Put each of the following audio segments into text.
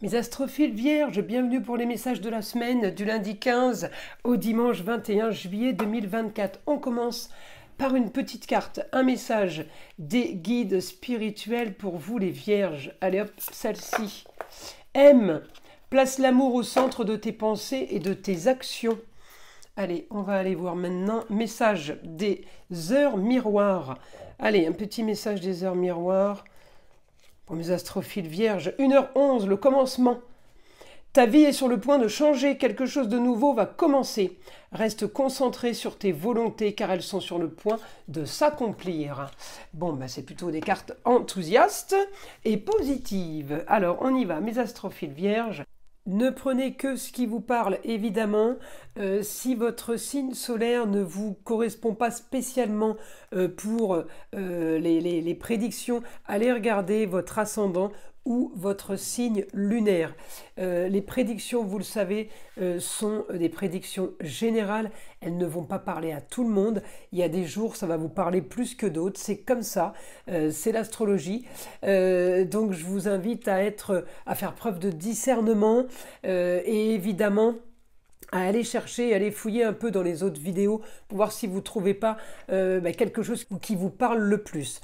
Mes astrophiles vierges, bienvenue pour les messages de la semaine du lundi 15 au dimanche 21 juillet 2024. On commence par une petite carte, un message des guides spirituels pour vous les vierges. Allez hop, celle-ci. M, place l'amour au centre de tes pensées et de tes actions. Allez, on va aller voir maintenant, message des heures miroirs. Allez, un petit message des heures miroirs. Pour mes astrophiles vierges, 1h11, le commencement. Ta vie est sur le point de changer, quelque chose de nouveau va commencer. Reste concentré sur tes volontés car elles sont sur le point de s'accomplir. Bon, c'est plutôt des cartes enthousiastes et positives. Alors, on y va, mes astrophiles vierges. Ne prenez que ce qui vous parle, évidemment. Si votre signe solaire ne vous correspond pas spécialement pour les prédictions, allez regarder votre ascendant ou votre signe lunaire. Les prédictions, vous le savez, sont des prédictions générales. Elles ne vont pas parler à tout le monde. Il y a des jours, ça va vous parler plus que d'autres. C'est comme ça. C'est l'astrologie. Donc, je vous invite à faire preuve de discernement et évidemment à aller chercher, à aller fouiller un peu dans les autres vidéos pour voir si vous ne trouvez pas quelque chose qui vous parle le plus.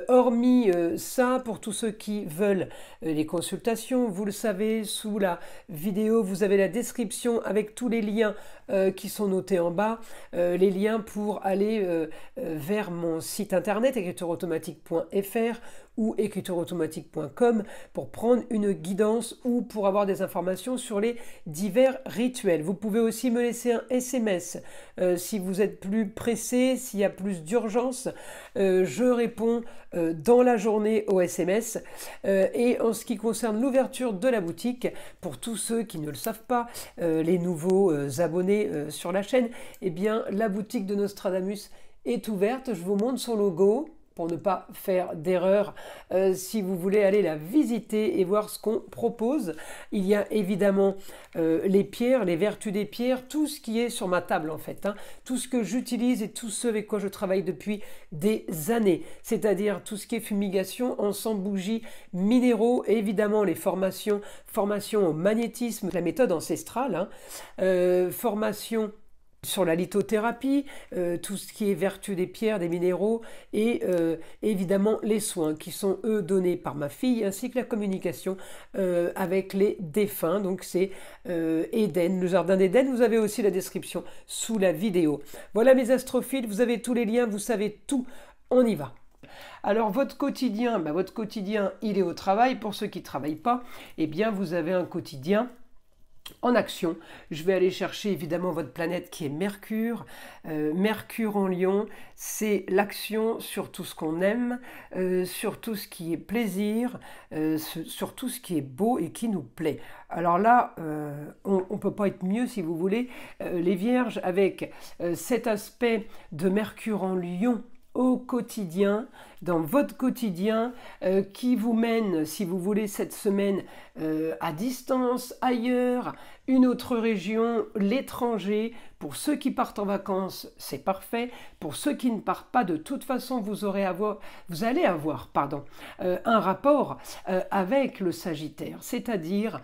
Hormis ça, pour tous ceux qui veulent les consultations, vous le savez, sous la vidéo, vous avez la description avec tous les liens qui sont notés en bas, les liens pour aller vers mon site internet écritureautomatique.fr ou écritureautomatique.com pour prendre une guidance ou pour avoir des informations sur les divers rituels. Vous pouvez aussi me laisser un SMS si vous êtes plus pressé, s'il y a plus d'urgence. Je réponds dans la journée au SMS. Et en ce qui concerne l'ouverture de la boutique, pour tous ceux qui ne le savent pas, les nouveaux abonnés sur la chaîne, eh bien la boutique de Nostradamus est ouverte. Je vous montre son logo pour ne pas faire d'erreur si vous voulez aller la visiter et voir ce qu'on propose. Il y a évidemment les pierres, les vertus des pierres, tout ce qui est sur ma table en fait, tout ce que j'utilise et tout ce avec quoi je travaille depuis des années, c'est-à-dire tout ce qui est fumigation, encens, bougies, minéraux, et évidemment les formations au magnétisme, la méthode ancestrale, formation sur la lithothérapie, tout ce qui est vertu des pierres, des minéraux et évidemment les soins qui sont eux donnés par ma fille ainsi que la communication avec les défunts. Donc c'est Éden, le jardin d'Éden. Vous avez aussi la description sous la vidéo. Voilà mes astrophiles, vous avez tous les liens, vous savez tout, on y va. Alors votre quotidien, il est au travail. Pour ceux qui ne travaillent pas, eh bien vous avez un quotidien en action. Je vais aller chercher évidemment votre planète qui est Mercure. Mercure en Lion, c'est l'action sur tout ce qu'on aime, sur tout ce qui est plaisir, sur tout ce qui est beau et qui nous plaît. Alors là, on ne peut pas être mieux si vous voulez. Les Vierges avec cet aspect de Mercure en Lion au quotidien, dans votre quotidien, qui vous mène, si vous voulez, cette semaine à distance, ailleurs, une autre région, l'étranger. Pour ceux qui partent en vacances, c'est parfait. Pour ceux qui ne partent pas, de toute façon, vous allez avoir un rapport avec le Sagittaire, c'est-à-dire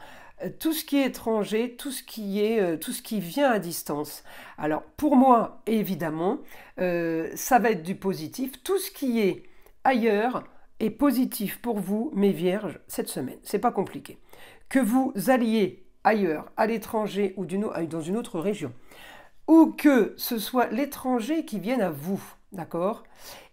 tout ce qui est étranger, tout ce qui vient à distance. Alors pour moi, évidemment, ça va être du positif. Tout ce qui est ailleurs est positif pour vous, mes vierges, cette semaine. C'est pas compliqué. Que vous alliez ailleurs, à l'étranger ou dans une autre région, ou que ce soit l'étranger qui vienne à vous, d'accord?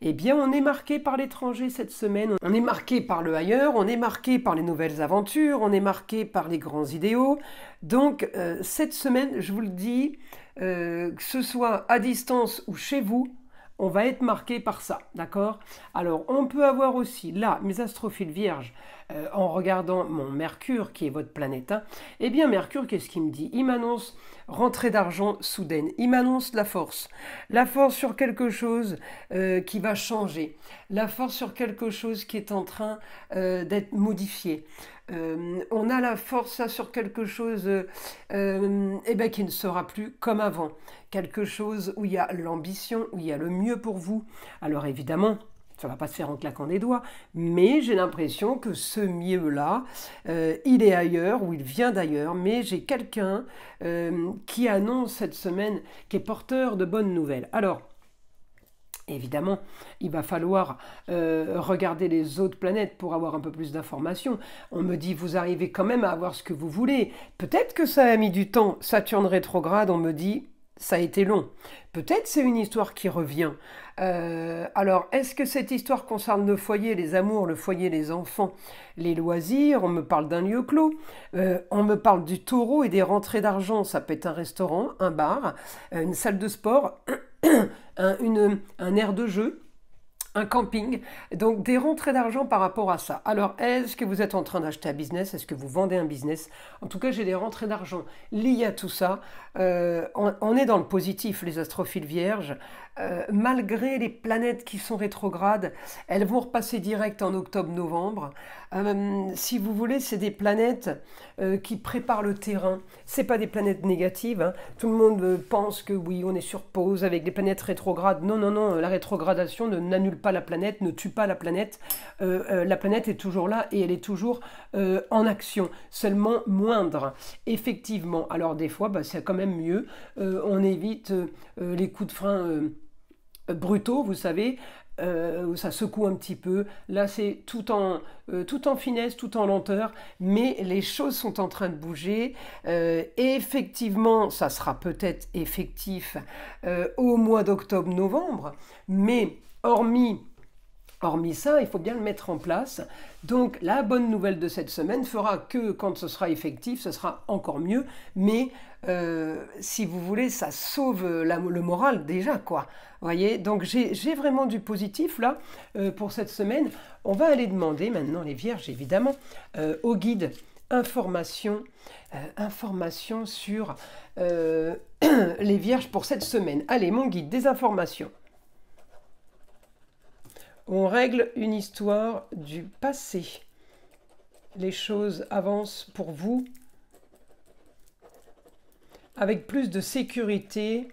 Eh bien, on est marqué par l'étranger cette semaine, on est marqué par le ailleurs, on est marqué par les nouvelles aventures, on est marqué par les grands idéaux. Donc, cette semaine, je vous le dis, que ce soit à distance ou chez vous, on va être marqué par ça, d'accord? Alors, on peut avoir aussi, là, mes astrophiles vierges, en regardant mon Mercure, qui est votre planète, eh bien, Mercure, qu'est-ce qu'il me dit? Il m'annonce rentrée d'argent soudaine, il m'annonce la force sur quelque chose qui va changer, la force sur quelque chose qui est en train d'être modifié. On a la force sur quelque chose qui ne sera plus comme avant. Quelque chose où il y a l'ambition, où il y a le mieux pour vous. Alors évidemment, Ça ne va pas se faire en claquant des doigts, mais j'ai l'impression que ce mieux-là, il est ailleurs ou il vient d'ailleurs, mais j'ai quelqu'un qui annonce cette semaine, qui est porteur de bonnes nouvelles. Alors, évidemment, il va falloir regarder les autres planètes pour avoir un peu plus d'informations. On me dit, vous arrivez quand même à avoir ce que vous voulez. Peut-être que ça a mis du temps. Saturne rétrograde, on me dit, ça a été long. Peut-être c'est une histoire qui revient. Alors, est-ce que cette histoire concerne le foyer, les amours, le foyer, les enfants, les loisirs? On me parle d'un lieu clos. On me parle du taureau et des rentrées d'argent. Ça peut être un restaurant, un bar, une salle de sport, un aire de jeu, un camping, donc des rentrées d'argent par rapport à ça. Alors, est-ce que vous êtes en train d'acheter un business? Est-ce que vous vendez un business? En tout cas, j'ai des rentrées d'argent liées à tout ça. On est dans le positif, les astrophiles vierges. Malgré les planètes qui sont rétrogrades, elles vont repasser direct en octobre-novembre. Si vous voulez, c'est des planètes qui préparent le terrain. C'est pas des planètes négatives, hein. Tout le monde pense que oui, on est sur pause avec les planètes rétrogrades. Non, non, non, la rétrogradation n'annule pas la planète, ne tue pas la planète. La planète est toujours là et elle est toujours en action, seulement moindre. Effectivement, alors des fois, c'est quand même mieux. On évite les coups de frein brutaux, vous savez, où ça secoue un petit peu. Là, c'est tout en finesse, tout en lenteur, mais les choses sont en train de bouger. Effectivement, ça sera peut-être effectif au mois d'octobre-novembre, mais hormis ça, il faut bien le mettre en place. Donc, la bonne nouvelle de cette semaine fera que quand ce sera effectif, ce sera encore mieux. Mais, si vous voulez, ça sauve le moral déjà, quoi. Voyez, donc j'ai vraiment du positif là pour cette semaine. On va aller demander maintenant, les vierges évidemment, au guide information sur les vierges pour cette semaine. Allez, mon guide, des informations. On règle une histoire du passé. Les choses avancent pour vous avec plus de sécurité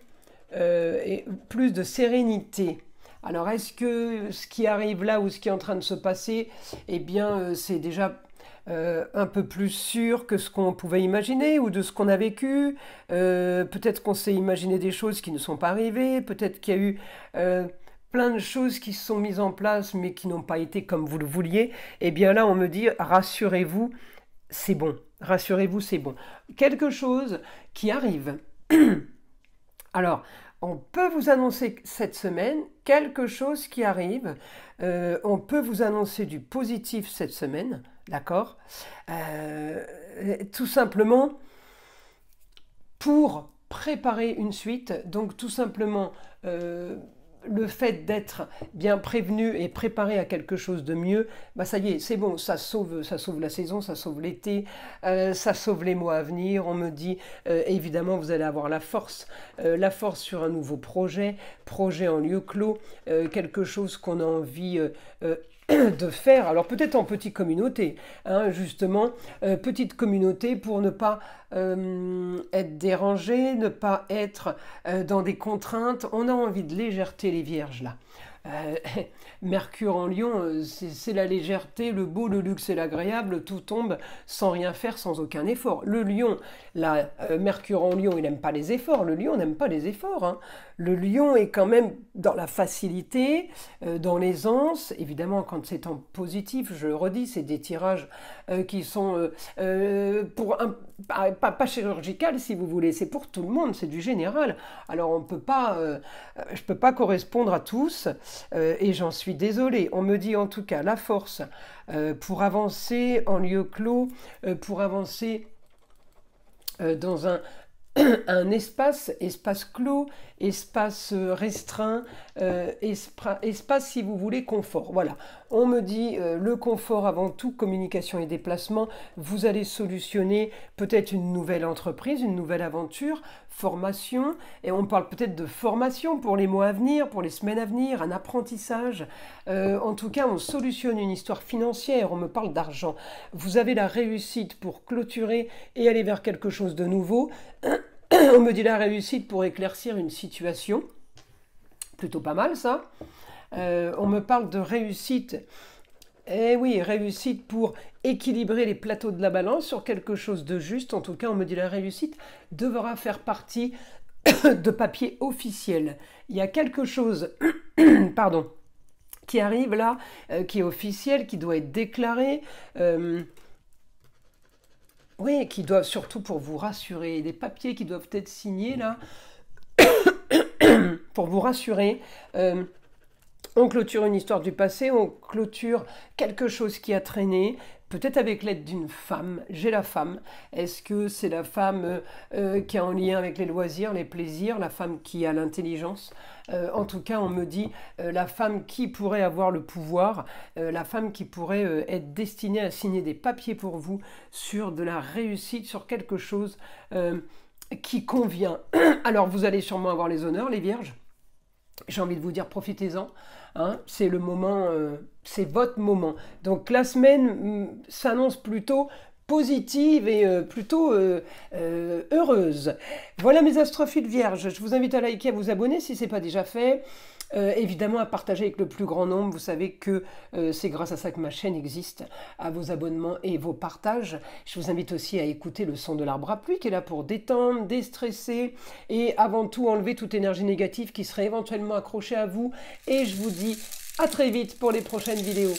et plus de sérénité. Alors, est-ce que ce qui arrive là ou ce qui est en train de se passer, eh bien, c'est déjà un peu plus sûr que ce qu'on pouvait imaginer ou de ce qu'on a vécu? Peut-être qu'on s'est imaginé des choses qui ne sont pas arrivées, peut-être qu'il y a eu plein de choses qui se sont mises en place mais qui n'ont pas été comme vous le vouliez. Eh bien là, on me dit, rassurez-vous, c'est bon. Rassurez-vous, c'est bon. Quelque chose qui arrive. Alors, on peut vous annoncer cette semaine quelque chose qui arrive. On peut vous annoncer du positif cette semaine, d'accord? Tout simplement pour préparer une suite. Donc, tout simplement, le fait d'être bien prévenu et préparé à quelque chose de mieux, ça y est, c'est bon, ça sauve la saison, ça sauve l'été, ça sauve les mois à venir. On me dit, évidemment, vous allez avoir la force sur un nouveau projet en lieu clos, quelque chose qu'on a envie de faire, alors peut-être en petite communauté, hein, justement, petite communauté pour ne pas être dérangé, ne pas être dans des contraintes. On a envie de légèreté, les vierges, là. Mercure en Lion, c'est la légèreté, le beau, le luxe et l'agréable, tout tombe sans rien faire, sans aucun effort. Le Lion, Mercure en Lion, il n'aime pas les efforts, le Lion n'aime pas les efforts, hein. Le Lion est quand même dans la facilité, dans l'aisance, évidemment quand c'est en positif, je le redis, c'est des tirages qui sont pas chirurgical si vous voulez, c'est pour tout le monde, c'est du général. Alors on peut pas, je peux pas correspondre à tous et j'en suis désolée. On me dit en tout cas la force pour avancer en lieu clos, pour avancer dans un espace clos, espace restreint, espace si vous voulez confort. Voilà, on me dit le confort avant tout, communication et déplacement. Vous allez solutionner peut-être une nouvelle entreprise, une nouvelle aventure, formation, et on parle peut-être de formation pour les mois à venir, pour les semaines à venir, un apprentissage. En tout cas, on solutionne une histoire financière, on me parle d'argent. Vous avez la réussite pour clôturer et aller vers quelque chose de nouveau. On me dit la réussite pour éclaircir une situation. Plutôt pas mal ça. On me parle de réussite. Eh oui, réussite pour équilibrer les plateaux de la balance sur quelque chose de juste. En tout cas, on me dit la réussite devra faire partie de papier officiel. Il y a quelque chose, pardon, qui arrive là, qui est officiel, qui doit être déclaré. Oui, qui doivent surtout pour vous rassurer. Des papiers qui doivent être signés là, pour vous rassurer. On clôture une histoire du passé, on clôture quelque chose qui a traîné, peut-être avec l'aide d'une femme. J'ai la femme. Est-ce que c'est la femme qui est en lien avec les loisirs, les plaisirs, la femme qui a l'intelligence? En tout cas, on me dit la femme qui pourrait avoir le pouvoir, la femme qui pourrait être destinée à signer des papiers pour vous sur de la réussite, sur quelque chose qui convient. Alors, vous allez sûrement avoir les honneurs, les vierges. J'ai envie de vous dire, profitez-en. Hein, c'est le moment, c'est votre moment. Donc la semaine s'annonce plutôt positive et plutôt heureuse. Voilà mes astrophiles vierges. Je vous invite à liker, à vous abonner si ce n'est pas déjà fait. Évidemment à partager avec le plus grand nombre. Vous savez que c'est grâce à ça que ma chaîne existe, à vos abonnements et vos partages. Je vous invite aussi à écouter le son de l'arbre à pluie qui est là pour détendre, déstresser et avant tout enlever toute énergie négative qui serait éventuellement accrochée à vous. Et je vous dis à très vite pour les prochaines vidéos.